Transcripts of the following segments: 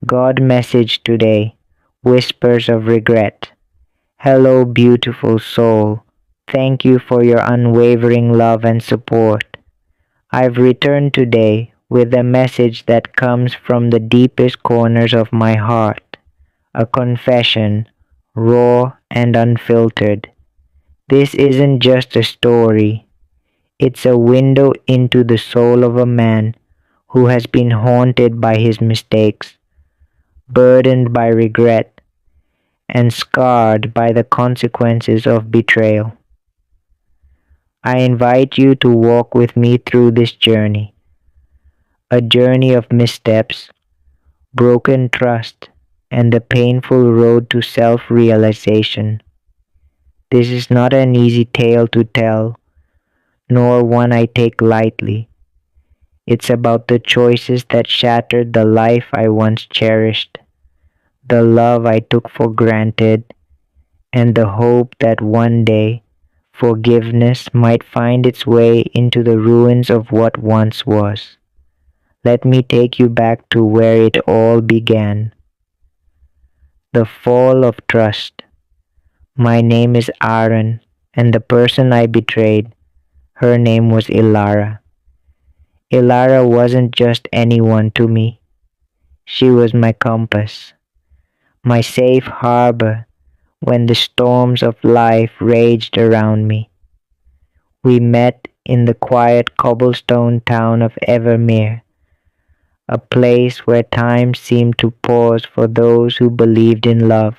God message today, whispers of regret. Hello, beautiful soul. Thank you for your unwavering love and support. I've returned today with a message that comes from the deepest corners of my heart, a confession, raw and unfiltered. This isn't just a story, it's a window into the soul of a man who has been haunted by his mistakes, burdened by regret, and scarred by the consequences of betrayal. I invite you to walk with me through this journey, a journey of missteps, broken trust, and the painful road to self realization. This is not an easy tale to tell, nor one I take lightly. It's about the choices that shattered the life I once cherished, the love I took for granted, and the hope that one day forgiveness might find its way into the ruins of what once was. Let me take you back to where it all began. The fall of trust. My name is Aaron, and the person I betrayed, her name was Ilara. Ilara wasn't just anyone to me. She was my compass, my safe harbor when the storms of life raged around me. We met in the quiet cobblestone town of Evermere, a place where time seemed to pause for those who believed in love.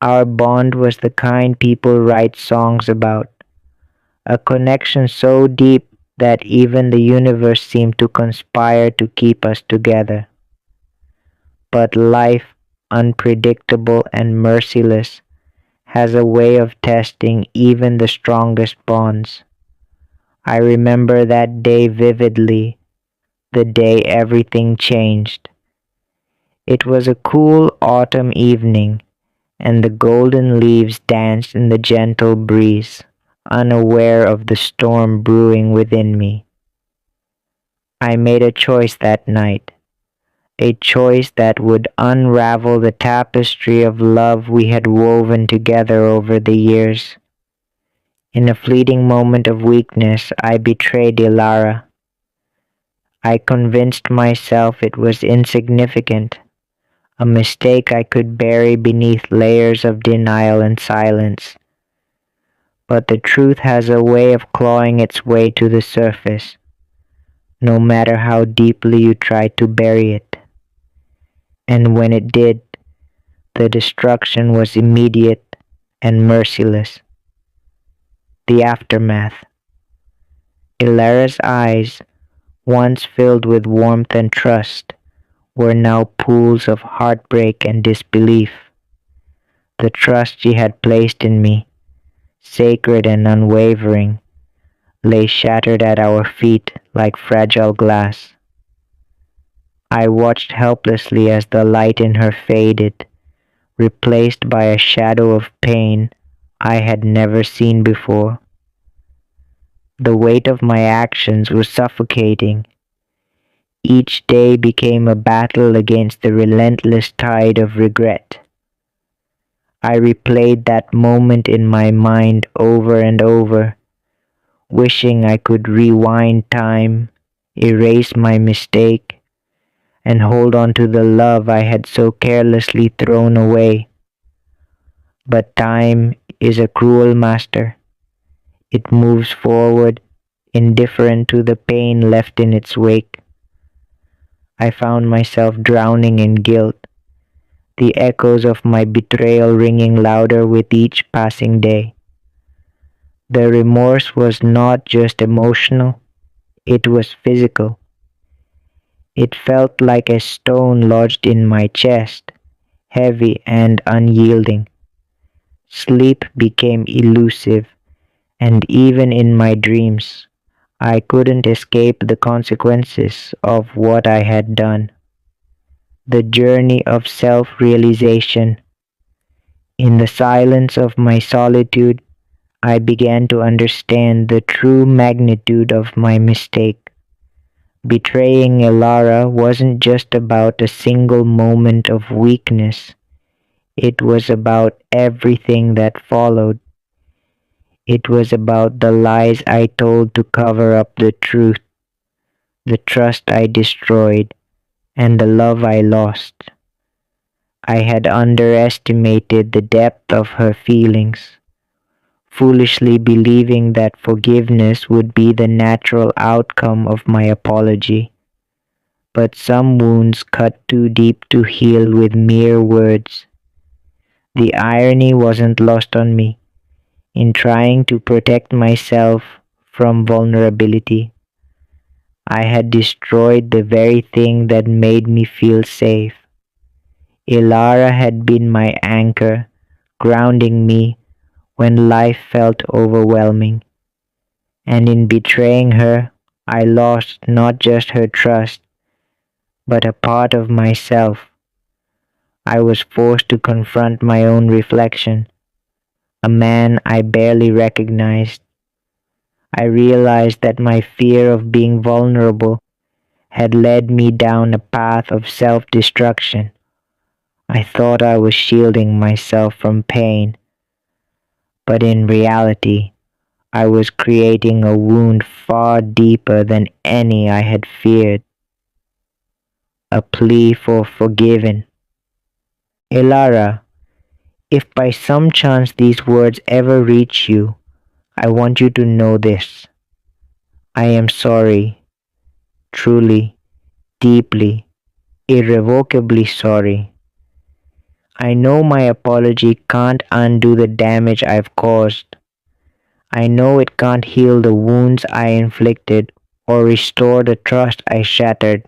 Our bond was the kind people write songs about, a connection so deep that even the universe seemed to conspire to keep us together. But life, unpredictable and merciless, has a way of testing even the strongest bonds. I remember that day vividly, the day everything changed. It was a cool autumn evening, and the golden leaves danced in the gentle breeze, unaware of the storm brewing within me. I made a choice that night, a choice that would unravel the tapestry of love we had woven together over the years. In a fleeting moment of weakness, I betrayed Ilara. I convinced myself it was insignificant, a mistake I could bury beneath layers of denial and silence. But the truth has a way of clawing its way to the surface, no matter how deeply you try to bury it. And when it did, the destruction was immediate and merciless. The aftermath. Ilara's eyes, once filled with warmth and trust, were now pools of heartbreak and disbelief. The trust she had placed in me, sacred and unwavering, lay shattered at our feet like fragile glass. I watched helplessly as the light in her faded, replaced by a shadow of pain I had never seen before. The weight of my actions was suffocating. Each day became a battle against the relentless tide of regret. I replayed that moment in my mind over and over, wishing I could rewind time, erase my mistake, and hold on to the love I had so carelessly thrown away. But time is a cruel master. It moves forward, indifferent to the pain left in its wake. I found myself drowning in guilt, the echoes of my betrayal ringing louder with each passing day. The remorse was not just emotional, it was physical. It felt like a stone lodged in my chest, heavy and unyielding. Sleep became elusive, and even in my dreams, I couldn't escape the consequences of what I had done. The journey of self realization. In the silence of my solitude, I began to understand the true magnitude of my mistake. Betraying Elara wasn't just about a single moment of weakness, it was about everything that followed. It was about the lies I told to cover up the truth, the trust I destroyed, and the love I lost. I had underestimated the depth of her feelings, foolishly believing that forgiveness would be the natural outcome of my apology. But some wounds cut too deep to heal with mere words. The irony wasn't lost on me. In trying to protect myself from vulnerability, I had destroyed the very thing that made me feel safe. Ilara had been my anchor, grounding me when life felt overwhelming. And in betraying her, I lost not just her trust, but a part of myself. I was forced to confront my own reflection, a man I barely recognized. I realized that my fear of being vulnerable had led me down a path of self-destruction. I thought I was shielding myself from pain, but in reality, I was creating a wound far deeper than any I had feared, a plea for forgiven. Elara, if by some chance these words ever reach you, I want you to know this. I am sorry, truly, deeply, irrevocably sorry. I know my apology can't undo the damage I've caused. I know it can't heal the wounds I inflicted or restore the trust I shattered.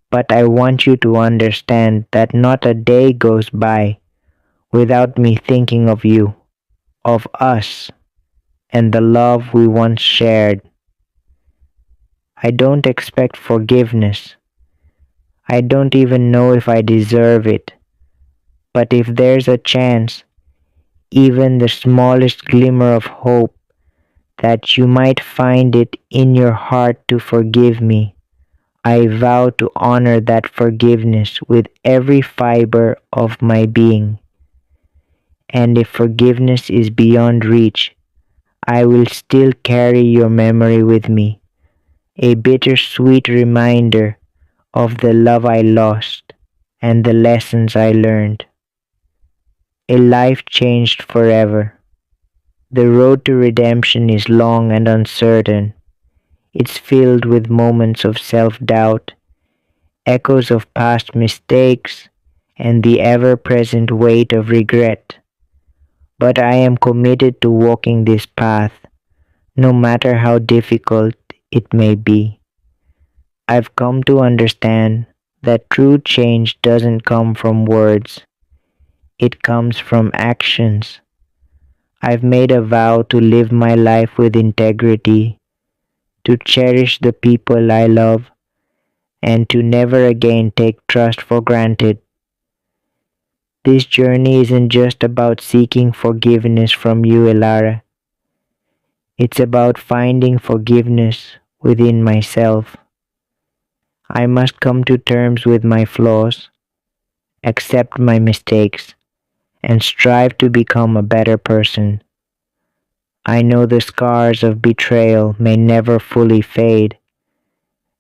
But I want you to understand that not a day goes by without me thinking of you, of us, and the love we once shared. I don't expect forgiveness. I don't even know if I deserve it. But if there's a chance, even the smallest glimmer of hope, that you might find it in your heart to forgive me, I vow to honor that forgiveness with every fiber of my being. And if forgiveness is beyond reach, I will still carry your memory with me, a bittersweet reminder of the love I lost and the lessons I learned. A life changed forever. The road to redemption is long and uncertain. It's filled with moments of self-doubt, echoes of past mistakes, and the ever-present weight of regret. But I am committed to walking this path, no matter how difficult it may be. I've come to understand that true change doesn't come from words, it comes from actions. I've made a vow to live my life with integrity, to cherish the people I love, and to never again take trust for granted. This journey isn't just about seeking forgiveness from you, Elara. It's about finding forgiveness within myself. I must come to terms with my flaws, accept my mistakes, and strive to become a better person. I know the scars of betrayal may never fully fade,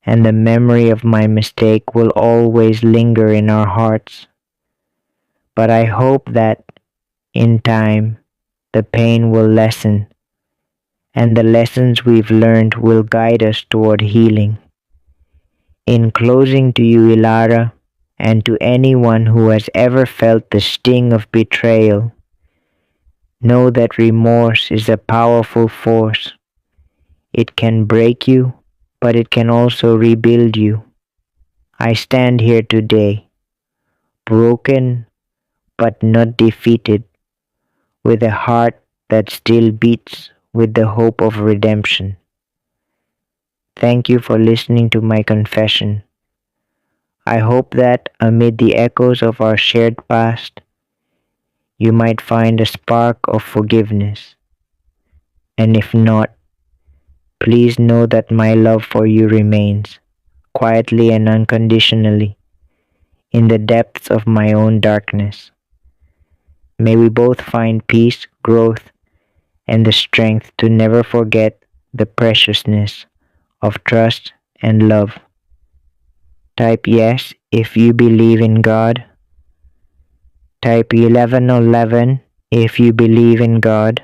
and the memory of my mistake will always linger in our hearts. But I hope that, in time, the pain will lessen, and the lessons we've learned will guide us toward healing. In closing to you, Ilara, and to anyone who has ever felt the sting of betrayal, know that remorse is a powerful force. It can break you, but it can also rebuild you. I stand here today, broken but not defeated, with a heart that still beats with the hope of redemption. Thank you for listening to my confession. I hope that amid the echoes of our shared past, you might find a spark of forgiveness. And if not, please know that my love for you remains. quietly and unconditionally in the depths of my own darkness. May we both find peace, growth, and the strength to never forget the preciousness of trust and love. Type yes if you believe in God. Type 1111 if you believe in God.